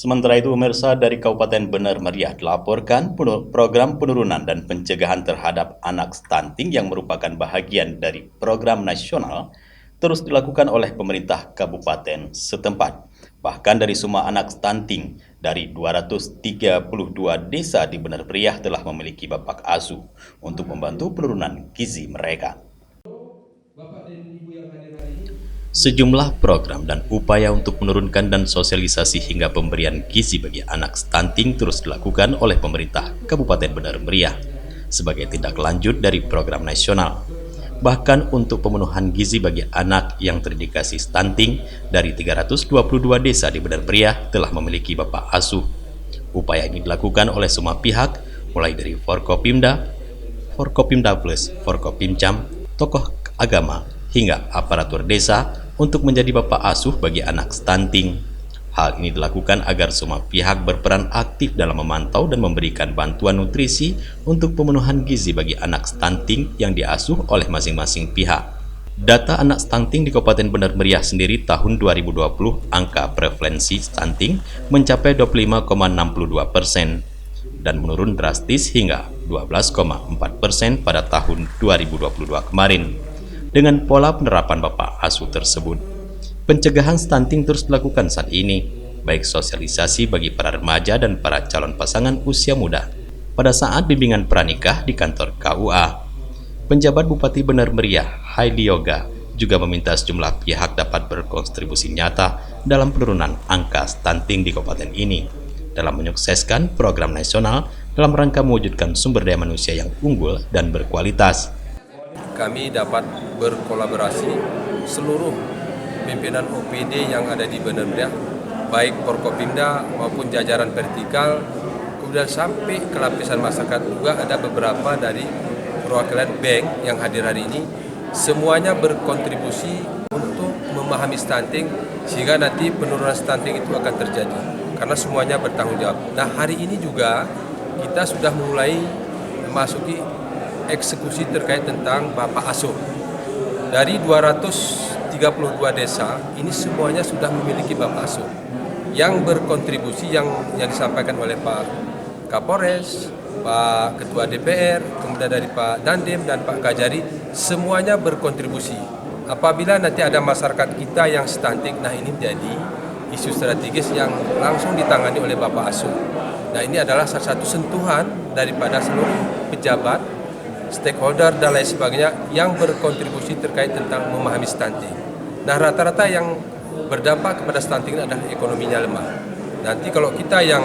Sementara itu, pemirsa, dari Kabupaten Bener Meriah dilaporkan program penurunan dan pencegahan terhadap anak stunting yang merupakan bahagian dari program nasional terus dilakukan oleh pemerintah kabupaten setempat. Bahkan dari semua anak stunting dari 232 desa di Bener Meriah telah memiliki bapak asuh untuk membantu penurunan gizi mereka. Sejumlah program dan upaya untuk menurunkan dan sosialisasi hingga pemberian gizi bagi anak stunting terus dilakukan oleh pemerintah Kabupaten Bener Meriah sebagai tindak lanjut dari program nasional. Bahkan untuk pemenuhan gizi bagi anak yang terindikasi stunting dari 322 desa di Bener Meriah telah memiliki bapak asuh. Upaya ini dilakukan oleh semua pihak, mulai dari Forkopimda Plus, Forkopimcam, tokoh agama, hingga aparatur desa untuk menjadi bapak asuh bagi anak stunting. Hal ini dilakukan agar semua pihak berperan aktif dalam memantau dan memberikan bantuan nutrisi untuk pemenuhan gizi bagi anak stunting yang diasuh oleh masing-masing pihak. Data anak stunting di Kabupaten Bener Meriah sendiri tahun 2020, angka prevalensi stunting mencapai 25,62% dan menurun drastis hingga 12,4% pada tahun 2022 kemarin. Dengan pola penerapan bapak asuh tersebut, pencegahan stunting terus dilakukan saat ini, baik sosialisasi bagi para remaja dan para calon pasangan usia muda pada saat bimbingan pranikah di kantor KUA. Penjabat Bupati Bener Meriah, Haili Yoga, juga meminta sejumlah pihak dapat berkontribusi nyata dalam penurunan angka stunting di kabupaten ini dalam menyukseskan program nasional dalam rangka mewujudkan sumber daya manusia yang unggul dan berkualitas. Kami dapat berkolaborasi seluruh pimpinan OPD yang ada di Bener Meriah, baik Forkopimda maupun jajaran vertikal, kemudian sampai ke lapisan masyarakat juga ada beberapa dari perwakilan bank yang hadir hari ini. Semuanya berkontribusi untuk memahami stunting sehingga nanti penurunan stunting itu akan terjadi karena semuanya bertanggung jawab. Nah, hari ini juga kita sudah mulai memasuki eksekusi terkait tentang bapak asuh. Dari 232 desa, ini semuanya sudah memiliki bapak asuh yang berkontribusi yang disampaikan oleh Pak Kapolres, Pak Ketua DPR, kemudian dari Pak Dandim dan Pak Kajari, semuanya berkontribusi. Apabila nanti ada masyarakat kita yang stunting, nah ini menjadi isu strategis yang langsung ditangani oleh bapak asuh. Nah, ini adalah salah satu sentuhan daripada seluruh pejabat, stakeholder dan lain sebagainya yang berkontribusi terkait tentang memahami stunting. Nah, rata-rata yang berdampak kepada stunting adalah ekonominya lemah. Nanti kalau kita yang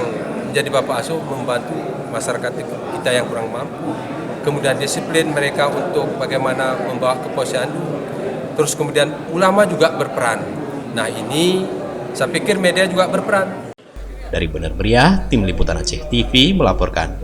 menjadi bapak asuh membantu masyarakat kita yang kurang mampu, kemudian disiplin mereka untuk bagaimana membawa ke posyandu, terus kemudian ulama juga berperan. Nah, ini saya pikir media juga berperan. Dari Bener Meriah, Tim Liputan Aceh TV melaporkan.